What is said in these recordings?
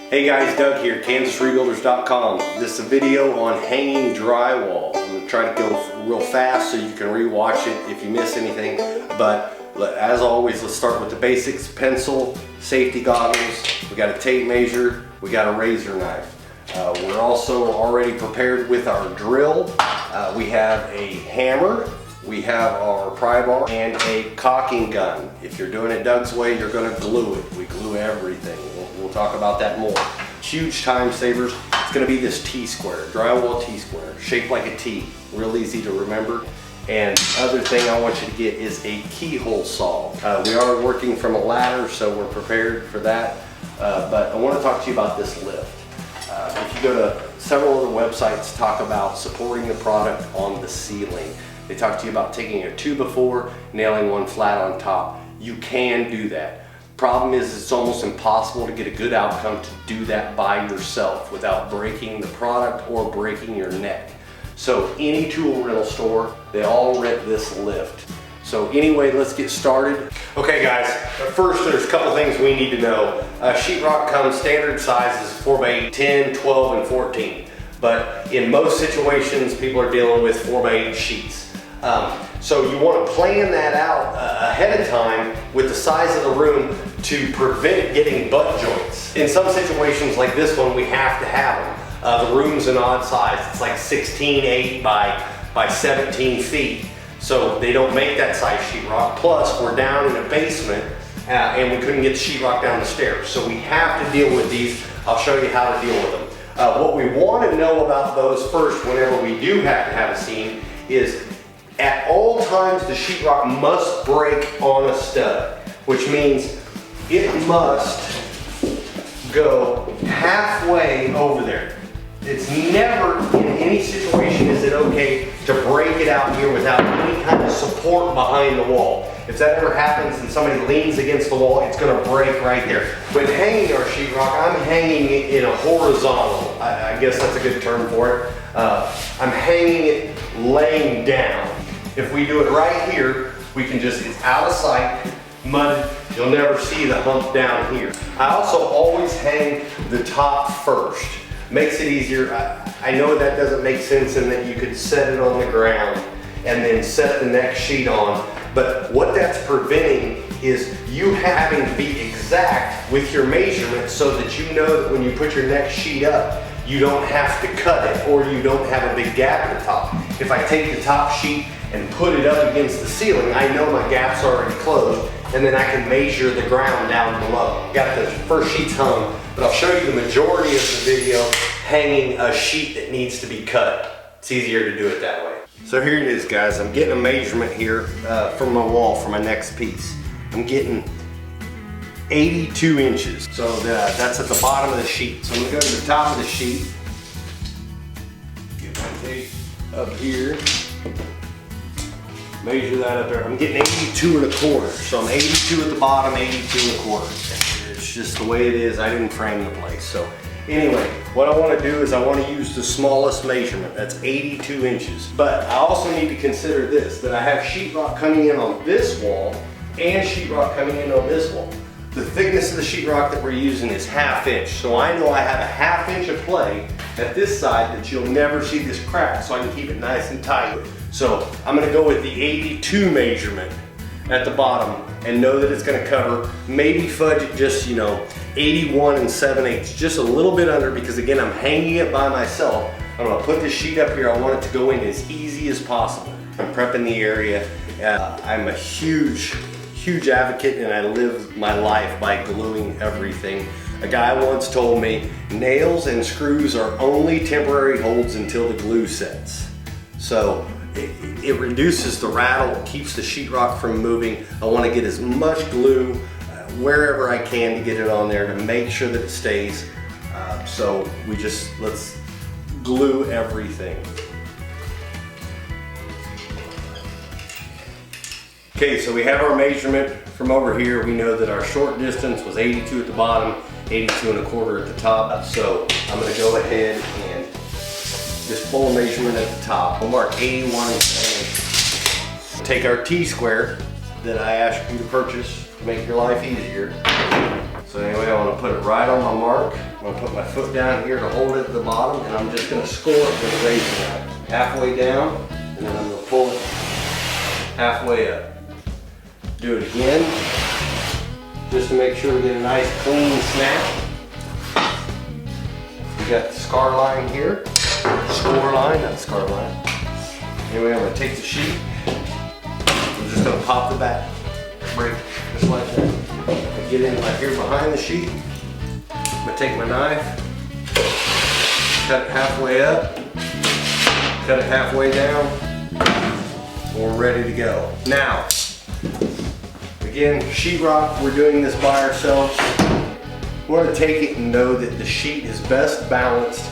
Hey guys, Doug here, KansasRebuilders.com. This is a video on hanging drywall. I'm going to try to go real fast so you can re-watch it if you miss anything. But as always, let's start with the basics. Pencil, safety goggles, we got a tape measure, we got a razor knife. We're also already prepared with our drill. We have a hammer, we have our pry bar, and a caulking gun. If you're doing it Doug's way, you're going to glue it. We glue everything. We'll talk about that more. Huge time savers. It's going to be this T-square, drywall T-square, shaped like a T. Real easy to remember. And other thing I want you to get is a keyhole saw. We are working from a ladder, so we're prepared for that. But I want to talk to you about this lift. If you go to several other websites, talk about supporting the product on the ceiling. They talk to you about taking a 2x4, nailing one flat on top. You can do that. Problem is, it's almost impossible to get a good outcome to do that by yourself without breaking the product or breaking your neck. So any tool rental store, they all rent this lift. So anyway, let's get started. Okay guys, first there's a couple things we need to know. Sheetrock comes standard sizes 4x8, 10, 12, and 14. But in most situations, people are dealing with 4x8 sheets. So you want to plan that out ahead of time with the size of the room to prevent getting butt joints. In some situations like this one, we have to have them. The room's an odd size. It's like 16.8 by 17 feet. So they don't make that size sheetrock. Plus, we're down in a basement and we couldn't get the sheetrock down the stairs. So we have to deal with these. I'll show you how to deal with them. What we want to know about those first whenever we do have to have a seam is at all times the sheetrock must break on a stud, which means it must go halfway over there. It's never in any situation is it okay to break it out here without any kind of support behind the wall. If that ever happens and somebody leans against the wall, it's going to break right there. When hanging our sheetrock, I'm hanging it in a horizontal. I guess that's a good term for it. I'm hanging it laying down. If we do it right here, we can just, it's out of sight, mud, you'll never see the hump down here. I also always hang the top first. Makes it easier. I know that doesn't make sense in that you could set it on the ground and then set the next sheet on, but what that's preventing is you having to be exact with your measurement so that you know that when you put your next sheet up, you don't have to cut it or you don't have a big gap in the top. If I take the top sheet and put it up against the ceiling, I know my gap's already closed, and then I can measure the ground down below. Got the first sheets hung, but I'll show you the majority of the video hanging a sheet that needs to be cut. It's easier to do it that way. So here it is, guys. I'm getting a measurement here from my wall for my next piece. I'm getting 82 inches. So that's at the bottom of the sheet. So I'm gonna go to the top of the sheet. Get my tape up here. Measure that up there. I'm getting 82 1/4. So I'm 82 at the bottom, 82 1/4. It's just the way it is. I didn't frame the place. So anyway, what I want to do is I want to use the smallest measurement. That's 82 inches. But I also need to consider this, that I have sheetrock coming in on this wall and sheetrock coming in on this wall. The thickness of the sheetrock that we're using is 1/2 inch. So I know I have a 1/2 inch of play at this side that you'll never see this crack, so I can keep it nice and tight. So I'm gonna go with the 82 measurement at the bottom and know that it's gonna cover, maybe fudge it just, 81 7/8, just a little bit under, because again, I'm hanging it by myself. I'm gonna put this sheet up here. I want it to go in as easy as possible. I'm prepping the area. I'm a huge advocate, and I live my life by gluing everything. A guy once told me, nails and screws are only temporary holds until the glue sets. So it reduces the rattle, keeps the sheetrock from moving. I want to get as much glue wherever I can to get it on there to make sure that it stays. So let's glue everything. Okay, so we have our measurement from over here. We know that our short distance was 82 at the bottom, 82 1/4 at the top. So I'm gonna go ahead and just pull a measurement at the top. We'll mark 81 7/8. Take our T-square that I asked you to purchase to make your life easier. So anyway, I want to put it right on my mark. I'm going to put my foot down here to hold it at the bottom, and I'm just going to score it with a razor knife. Halfway down, and then I'm going to pull it halfway up. Do it again, just to make sure we get a nice clean snap. We got the scar line here. Score line, not scar line. Anyway, I'm going to take the sheet. I'm just going to pop the back break just like that. I get in right here behind the sheet. I'm going to take my knife, cut it halfway up, cut it halfway down, and we're ready to go. Now, again, sheetrock, we're doing this by ourselves. We want to take it and know that the sheet is best balanced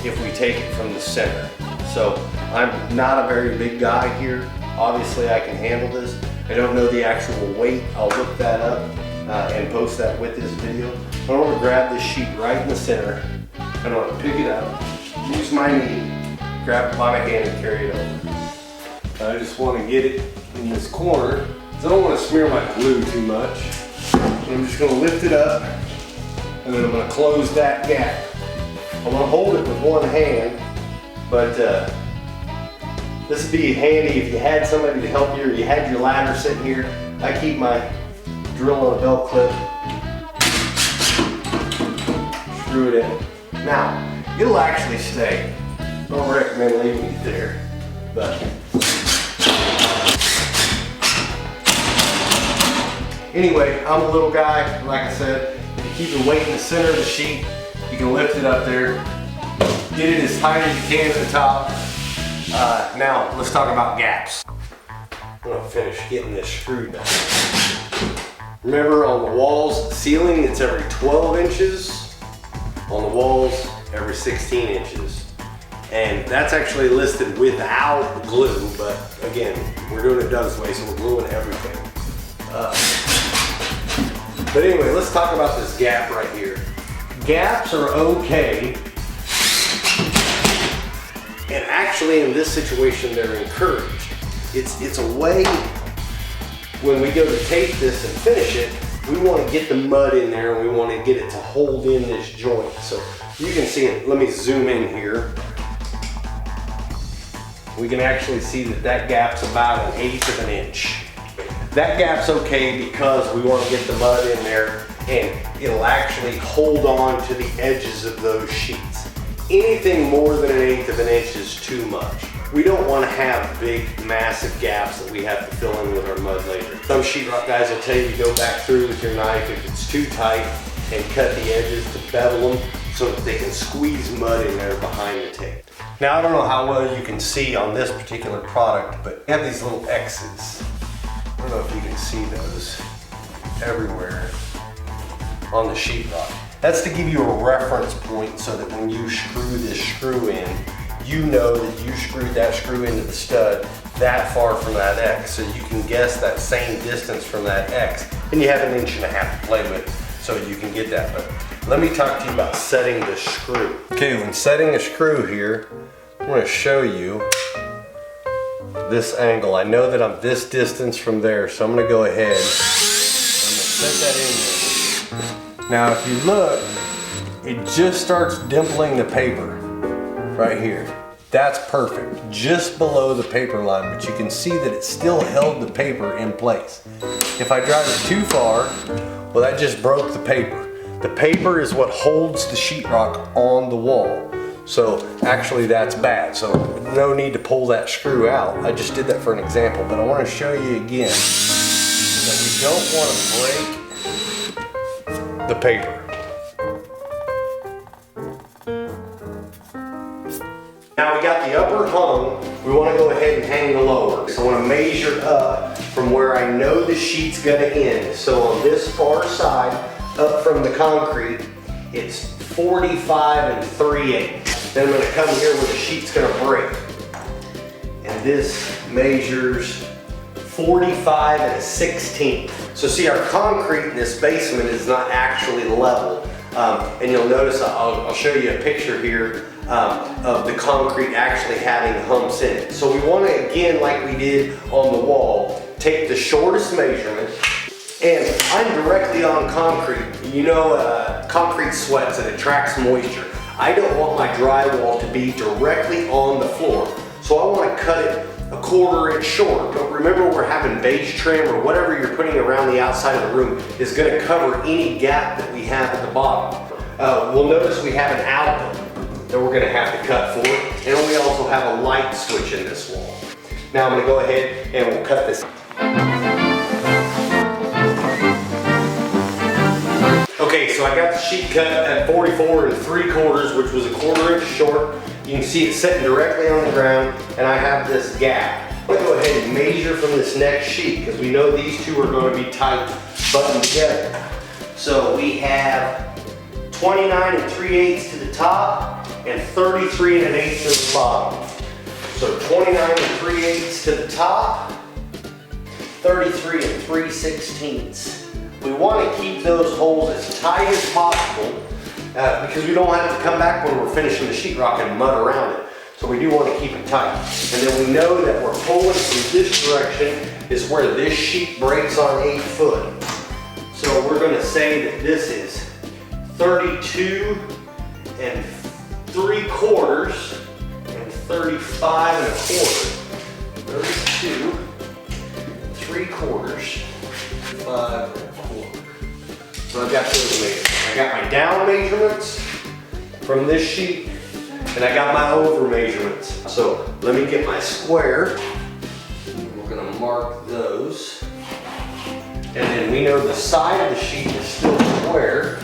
if we take it from the center. So I'm not a very big guy here. Obviously I can handle this. I don't know the actual weight. I'll look that up and post that with this video. I want to grab this sheet right in the center. I want to pick it up, use my knee, grab it by my hand and carry it over. I just want to get it in this corner because I don't want to smear my glue too much. I'm just going to lift it up and then I'm going to close that gap. I'm going to hold it with one hand, but this would be handy if you had somebody to help you or you had your ladder sitting here. I keep my drill on a belt clip, screw it in. Now, it'll actually stay. I don't recommend leaving it there, but anyway, I'm a little guy, like I said. If you keep the weight in the center of the sheet, you can lift it up there, get it as tight as you can to the top. Now, let's talk about gaps. I'm going to finish getting this screwed down. Remember, on the walls, ceiling, it's every 12 inches. On the walls, every 16 inches. And that's actually listed without glue, but again, we're doing it Doug's way, so we're gluing everything. But anyway, let's talk about this gap right here. Gaps are okay. And actually in this situation, they're encouraged. It's a way, when we go to tape this and finish it, we want to get the mud in there and we want to get it to hold in this joint. So you can see it, let me zoom in here. We can actually see that that gap's about 1/8 of an inch. That gap's okay because we want to get the mud in there and it'll actually hold on to the edges of those sheets. Anything more than 1/8 of an inch is too much. We don't want to have big, massive gaps that we have to fill in with our mud later. Some sheetrock guys will tell you to go back through with your knife if it's too tight and cut the edges to bevel them so that they can squeeze mud in there behind the tape. Now I don't know how well you can see on this particular product, but we have these little X's. I don't know if you can see those everywhere on the sheetrock. That's to give you a reference point so that when you screw this screw in, you know that you screwed that screw into the stud that far from that X, so you can guess that same distance from that X, and you have 1.5 inches to play with, so you can get that. But let me talk to you about setting the screw. Okay, when setting a screw here, I'm going to show you this angle. I know that I'm this distance from there, so I'm going to go ahead and set that in there. Now if you look, it just starts dimpling the paper right here. That's perfect, just below the paper line, but you can see that it still held the paper in place. If I drive it too far, well, that just broke the paper. The paper is what holds the sheetrock on the wall. So actually that's bad. So no need to pull that screw out. I just did that for an example, but I want to show you again that we don't want to break the paper. Now we got the upper hung, we want to go ahead and hang the lower. So I want to measure up from where I know the sheet's going to end. So on this far side, up from the concrete, it's 45 3/8. Then I'm going to come here where the sheet's going to break. And this measures 45 1/16. So see, our concrete in this basement is not actually level. And you'll notice, I'll show you a picture here of the concrete actually having humps in it. So we want to, again, like we did on the wall, take the shortest measurement And I'm directly on concrete. You know, concrete sweats and it attracts moisture. I don't want my drywall to be directly on the floor. So I want to cut it a 1/4 inch short. But remember, we're having beige trim or whatever you're putting around the outside of the room is going to cover any gap that we have at the bottom. We'll notice we have an outlet that we're going to have to cut for. And we also have a light switch in this wall. Now I'm going to go ahead and we'll cut this. Okay, so I got the sheet cut at 44 3/4, which was a 1/4 inch short. You can see it sitting directly on the ground, and I have this gap. I'm gonna go ahead and measure from this next sheet, because we know these two are gonna be tight, buttoned together. So we have 29 3/8 to the top, and 33 1/8 to the bottom. So 29 3/8 to the top, 33 3/16. We want to keep those holes as tight as possible because we don't have to come back when we're finishing the sheetrock and mud around it. So we do want to keep it tight. And then we know that we're pulling from this direction is where this sheet breaks on 8 foot. So we're going to say that this is 32 3/4 and 35 1/4. 32 3/4, 5 1/4. So I've got those measurements. I got my down measurements from this sheet, and I got my over measurements. So let me get my square. We're gonna mark those. And then we know the side of the sheet is still square.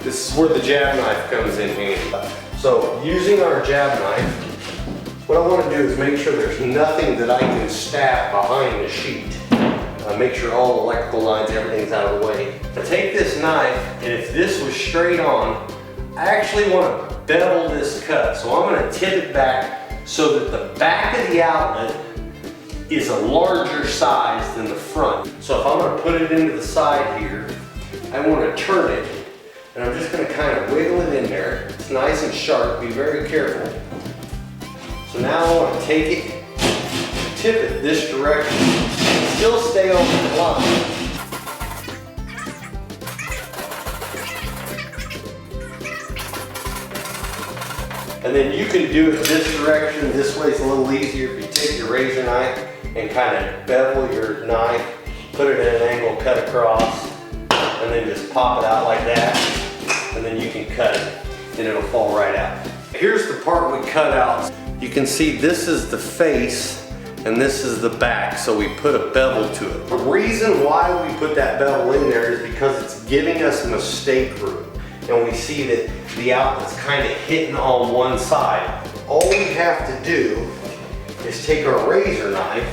This is where the jab knife comes in handy. So using our jab knife, what I want to do is make sure there's nothing that I can stab behind the sheet. Make sure all the electrical lines, everything's out of the way. I take this knife, and if this was straight on, I actually want to bevel this cut. So I'm going to tip it back so that the back of the outlet is a larger size than the front. So if I'm going to put it into the side here, I want to turn it, and I'm just going to kind of wiggle it in there. It's nice and sharp, be very careful. So now I want to take it, tip it this direction, and still stay on the line. And then you can do it this direction. This way it's a little easier if you take your razor knife and kind of bevel your knife, put it at an angle, cut across, and then just pop it out like that. And then you can cut it and it'll fall right out. Here's the part we cut out. You can see this is the face and this is the back, so we put a bevel to it. The reason why we put that bevel in there is because it's giving us mistake room. And we see that the outlet's kind of hitting on one side. All we have to do is take our razor knife,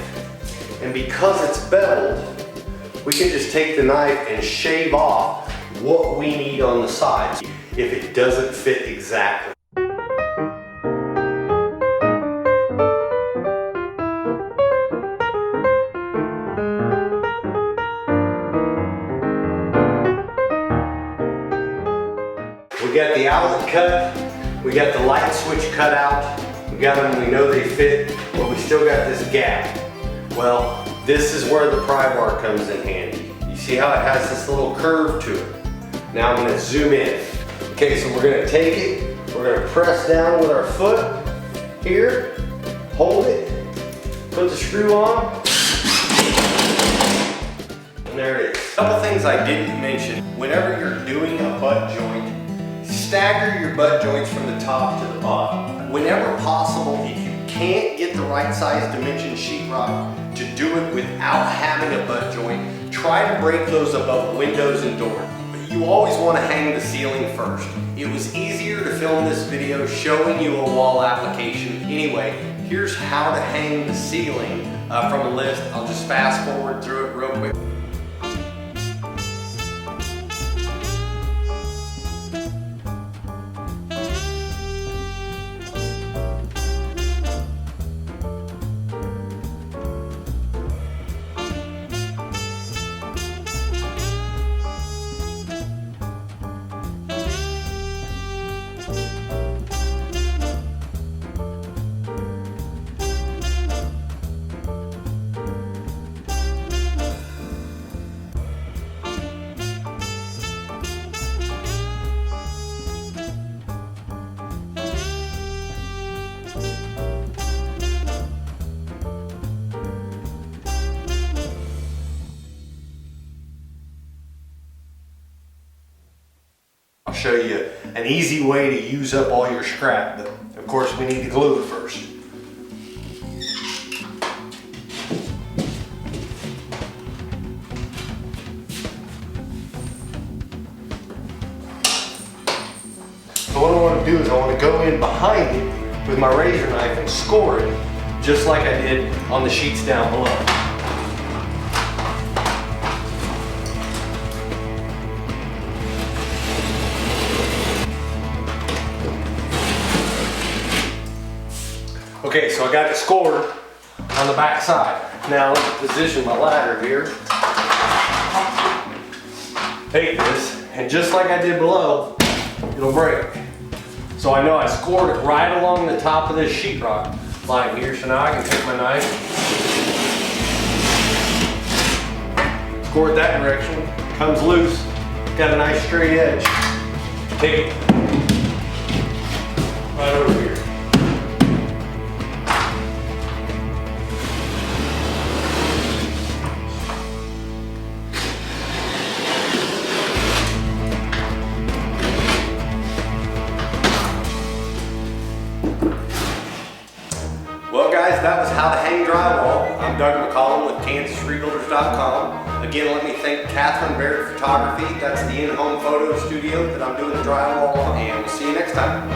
and because it's beveled, we can just take the knife and shave off what we need on the sides if it doesn't fit exactly. We got the outlet cut, we got the light switch cut out, we got them, we know they fit, but we still got this gap. Well, this is where the pry bar comes in handy. You see how it has this little curve to it? Now I'm going to zoom in. Okay, so we're going to take it, we're going to press down with our foot here, hold it, put the screw on, and there it is. A couple things I didn't mention. Whenever you're doing a butt joint, stagger your butt joints from the top to the bottom. Whenever possible, if you can't get the right size dimension sheetrock to do it without having a butt joint, try to break those above windows and doors. But you always want to hang the ceiling first. It was easier to film this video showing you a wall application. Anyway, here's how to hang the ceiling from a list. I'll just fast forward through it real quick. I'll show you an easy way to use up all your scrap, but of course we need to glue it first. So what I want to do is I want to go in behind it with my razor knife and score it just like I did on the sheets down below. Okay, so I got it scored on the back side. Now let me position my ladder here. Take this, and just like I did below, it'll break. So I know I scored it right along the top of this sheetrock line here, so now I can take my knife, score it that direction, comes loose, got a nice straight edge. Take it right over here. Well guys, that was how to hang drywall. I'm Doug McCollum with KansasRebuilders.com. Again, let me thank Catherine Barrett Photography. That's the in-home photo studio that I'm doing the drywall on, and we'll see you next time.